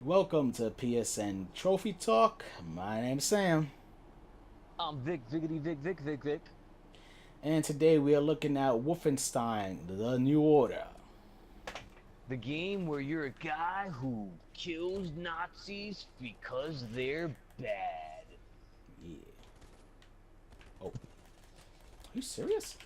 Welcome to PSN Trophy Talk. My name's Sam, I'm Vic, Viggity, Vic, Vic, Vic, Vic. and today we are looking at Wolfenstein: The New Order. The game where you're a guy who kills Nazis because they're bad. Yeah. Oh, are you serious?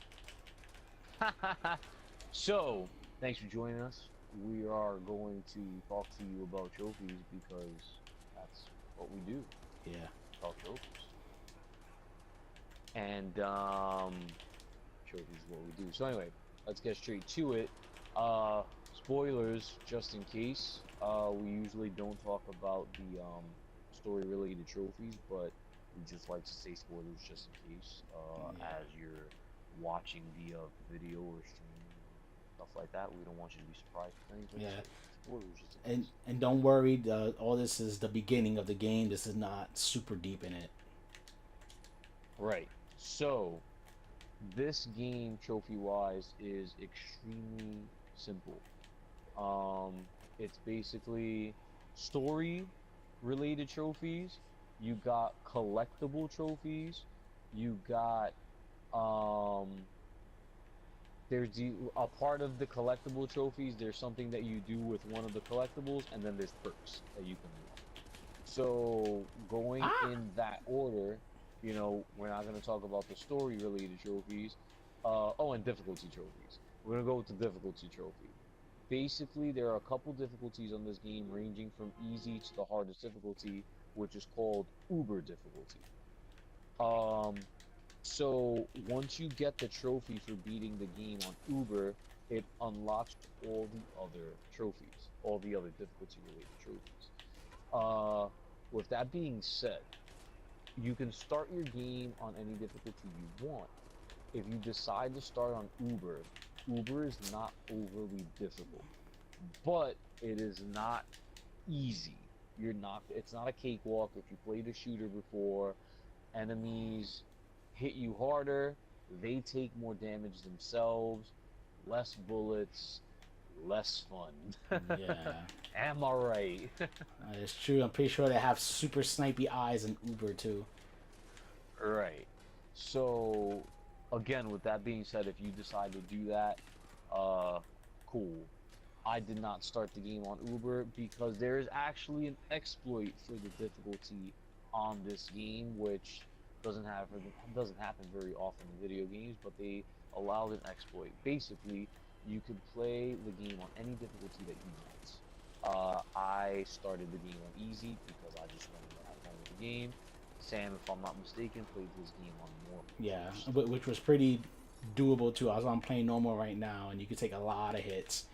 So, thanks for joining us. We are going to talk to you about trophies because that's what we do. Yeah. Talk trophies. And trophies is what we do. So anyway, let's get straight to it. Uh, Spoilers, just in case. We usually don't talk about the story-related trophies, but we just like to say spoilers just in case. Yeah. As you're watching the video or stream, stuff like that, we don't want you to be surprised with anything. Yeah. So spoilers just in And case. and don't worry. All this is the beginning of the game. This is not super deep in it. Right. So this game, trophy-wise, is extremely simple. Um, it's basically story related trophies. You got collectible trophies. You got um there's a part of the collectible trophies, there's something that you do with one of the collectibles, and then there's perks that you can do. So going Ah. in that order, we're not going to talk about the story related trophies. Oh, and difficulty trophies. We're going to go with the difficulty trophy. Basically, there are a couple difficulties on this game ranging from easy to the hardest difficulty, which is called Uber difficulty. Um, so once you get the trophy for beating the game on Uber, it unlocks all the other trophies, all the other difficulty related trophies. Uh, with that being said, you can start your game on any difficulty you want. If you decide to start on Uber, Uber is not overly difficult, but it is not easy. It's not a cakewalk. If you played a shooter before, enemies hit you harder, they take more damage themselves, less bullets, less fun. Yeah. Am I right? It's true. I'm pretty sure they have super snipey eyes in Uber too. Right. So, again, with that being said, if you decide to do that, uh, cool. I did not start the game on Uber because there is actually an exploit for the difficulty on this game, which doesn't happen very often in video games, but they allowed an exploit. Basically, you could play the game on any difficulty that you want. I started the game on easy because I just wanted to have fun with the game. Sam, if I'm not mistaken, played his game on normal Yeah, first. which was pretty doable too. I'm playing normal right now, and you can take a lot of hits.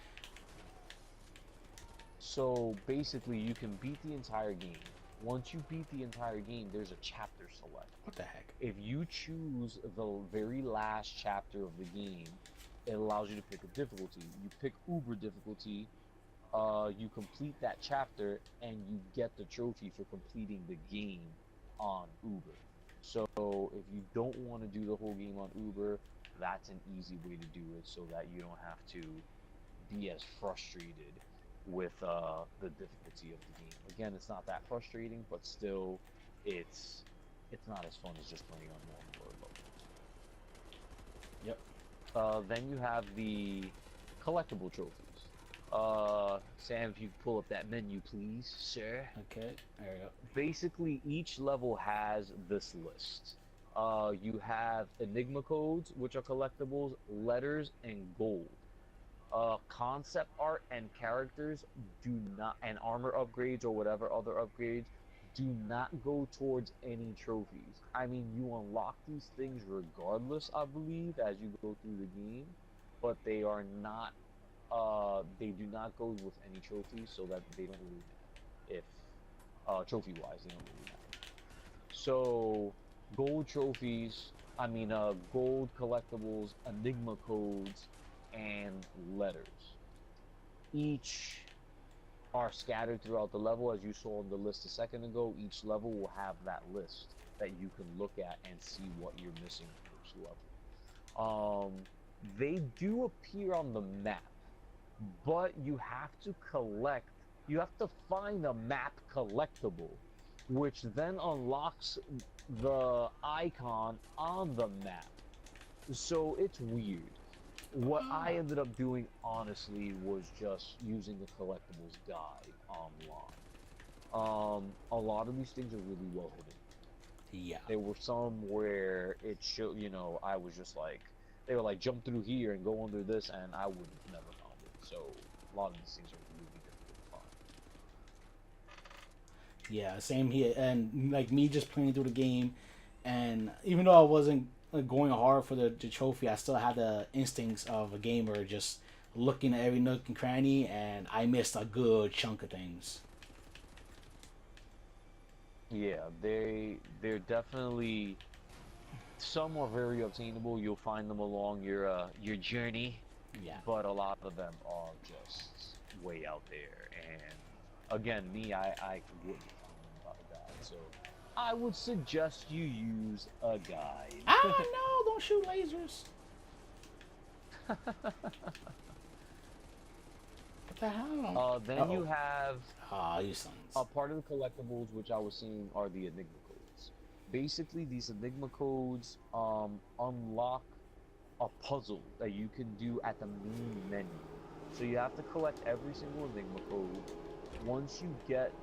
So basically, you can beat the entire game. Once you beat the entire game, there's a chapter select. What the heck? If you choose the very last chapter of the game, it allows you to pick a difficulty. You pick Uber difficulty, you complete that chapter, and you get the trophy for completing the game on Uber. So if you don't want to do the whole game on Uber, that's an easy way to do it so that you don't have to be as frustrated with the difficulty of the game. Again, it's not that frustrating, but still, it's it's not as fun as just playing on normal or Yep. low. Then you have the collectible trophies. Sam, if you pull up that menu, please, sir. Okay. There we go. Basically, each level has this list. You have Enigma codes, which are collectibles, letters, and gold. Concept art and characters do not, and armor upgrades or whatever other upgrades do not go towards any trophies. I mean, you unlock these things regardless, I believe, as you go through the game, but they are not, they do not go with any trophies, so that they don't really matter. If, trophy wise, they don't really matter. So, gold trophies, gold collectibles, Enigma codes, and letters. Each are scattered throughout the level, as you saw on the list a second ago. Each level will have that list that you can look at and see what you're missing from each level. They do appear on the map, but you have to collect you have to find a map collectible, which then unlocks the icon on the map. So it's weird. What I Ah, ended up doing, honestly, was just using the collectibles guide online. A lot of these things are really well hidden. yeah. There were some where it showed, you know, I was just like, they were like, jump through here and go under this, and I would have never found it. So a lot of these things are really difficult Yeah, same here. And like me just playing through the game, and even though I wasn't going hard for the trophy, I still had the instincts of a gamer, just looking at every nook and cranny, and I missed a good chunk of things. to find. Yeah, they're definitely some are very obtainable. You'll find them along your journey, Yeah. but a lot of them are just way out there. And again, I wouldn't find them without a guide. So I would suggest you use a guide. Ah, no! Don't shoot lasers. What the hell? Uh Then you oh. have Ah, you sons. a part of the collectibles, which I was seeing, are the Enigma codes. Basically, these Enigma codes unlock a puzzle that you can do at the main menu. So you have to collect every single Enigma code. Once you get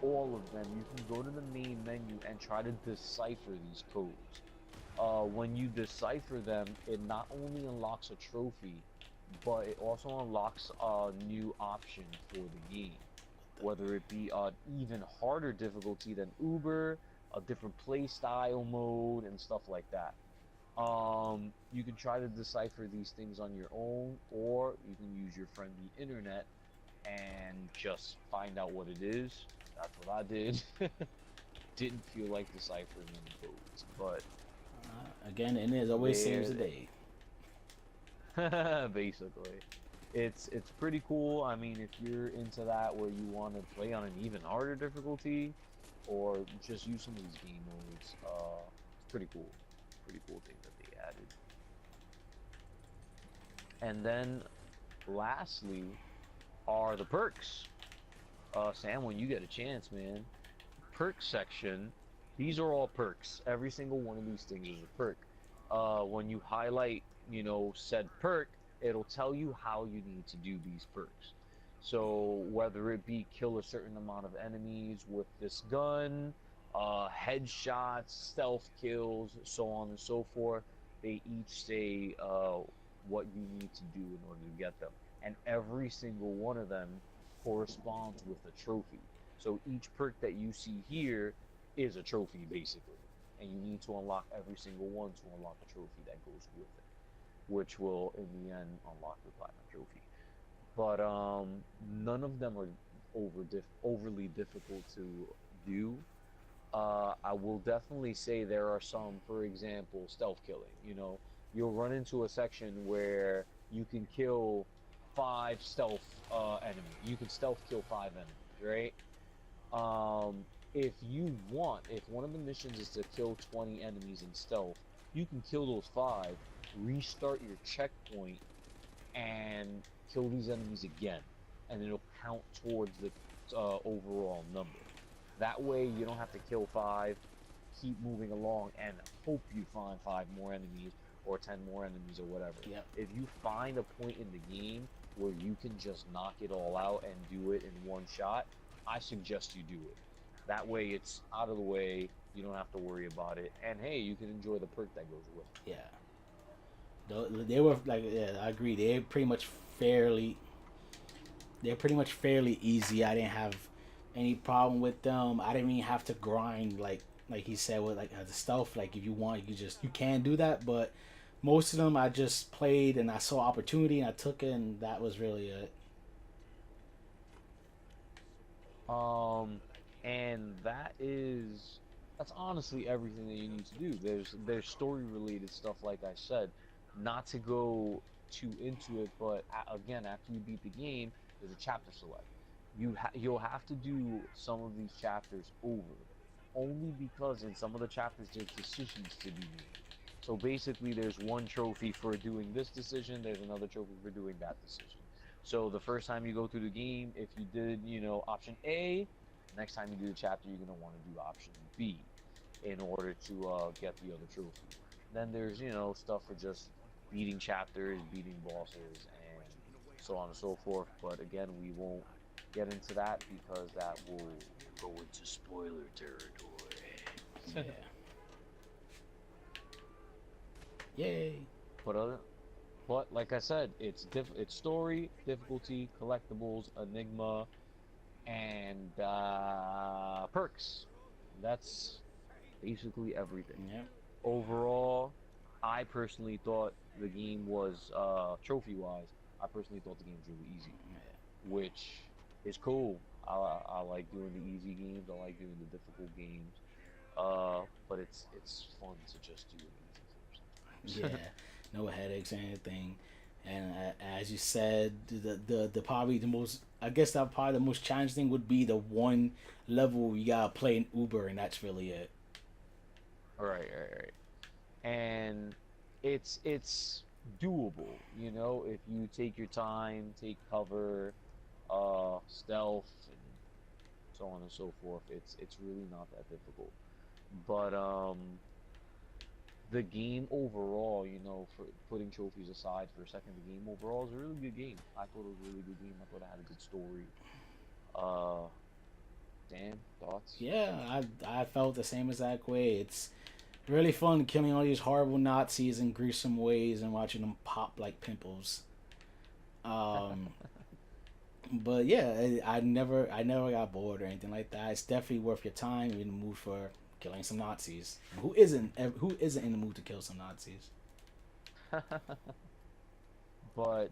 all of them, you can go to the main menu and try to decipher these codes. When you decipher them, it not only unlocks a trophy, but it also unlocks a new option for the game, whether it be an even harder difficulty than Uber, a different play style mode, and stuff like that. You can try to decipher these things on your own, or you can use your friendly internet and just find out what it is. That's what I did. Didn't feel like deciphering any codes, but Again, and it always saves there the day. they basically. It's pretty cool. I mean, if you're into that where you want to play on an even harder difficulty, or just use some of these game modes, it's pretty cool. Pretty cool thing that they added. And then, lastly, are the perks. Sam, when you get a chance, man, perk section. These are all perks. Every single one of these things is a perk. When you highlight, you know, said perk, it'll tell you how you need to do these perks. So whether it be kill a certain amount of enemies with this gun, headshots, stealth kills, so on and so forth, they each say what you need to do in order to get them. And every single one of them corresponds with a trophy. So each perk that you see here is a trophy basically, and you need to unlock every single one to unlock a trophy that goes with it, which will in the end unlock the platinum trophy. But none of them are overly difficult to do. I will definitely say there are some, for example, stealth killing. You know, you'll run into a section where you can kill five stealth enemies. You can stealth kill five enemies, right? If you want, if one of the missions is to kill 20 enemies in stealth, you can kill those five, restart your checkpoint, and kill these enemies again, and it'll count towards the overall number. That way, you don't have to kill five, keep moving along, and hope you find five more enemies or 10 more enemies or whatever. Yep. If you find a point in the game where you can just knock it all out and do it in one shot, I suggest you do it. That way, it's out of the way. You don't have to worry about it, and hey, you can enjoy the perk that goes with it. Yeah. They were like, yeah, I agree. Fairly, they're pretty much fairly easy. I didn't have any problem with them. I didn't even have to grind like he said with like the stealth. Like if you want, you can do that. But most of them I just played and I saw opportunity and I took it, and that was really it. Um, and that's honestly everything that you need to do. There's story related stuff, like I said, not to go too into it, but again, after you beat the game, there's a chapter select. You'll have to do some of these chapters over, only because in some of the chapters there's decisions to be made. So basically, there's one trophy for doing this decision. There's another trophy for doing that decision. So the first time you go through the game, if you did, option A, next time you do the chapter, you're gonna want to do option B in order to get the other trophy. Then there's, stuff for just beating chapters, beating bosses, and so on and so forth. But again, we won't get into that because that will go into spoiler Yeah. territory. Yay. But other, but like I said, it's story, difficulty, collectibles, enigma, and perks. That's basically everything. Yeah. Overall, I personally thought the game was trophy-wise. I personally thought the game was really easy, which is cool. I like doing the easy games. I like doing the difficult games. But it's fun to just do it easy Yeah. No headaches or anything. And as you said, the probably the most, I guess that probably the most challenging thing would be the one level you gotta play in Uber, and that's really it. Right. And it's doable, if you take your time, take cover, stealth, and so on and so forth. It's really not that difficult. But the game overall, for putting trophies aside for a second, the game overall is a really good game. I thought it was a really good game. I thought it had a good story. Uh, Dan, thoughts? Yeah, I felt the same exact way. It's really fun killing all these horrible Nazis in gruesome ways and watching them pop like pimples. Um, but yeah, I never got bored or anything like that. It's definitely worth your time. You're in the mood for killing some Nazis. Who isn't in the mood to kill some Nazis? But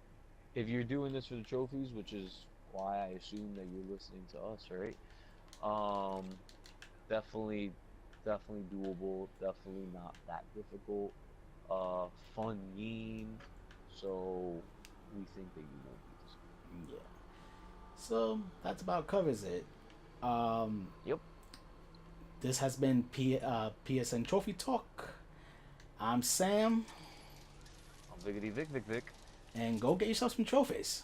if you're doing this for the trophies, which is why I assume that you're listening to us, right? Um, definitely, definitely doable. Definitely not that difficult. Fun game. So we think that you won't be disappointed. Yeah. So that's about covers it. Um, Yep. this has been PSN Trophy Talk. I'm Sam, I'm Vic, and go get yourself some trophies.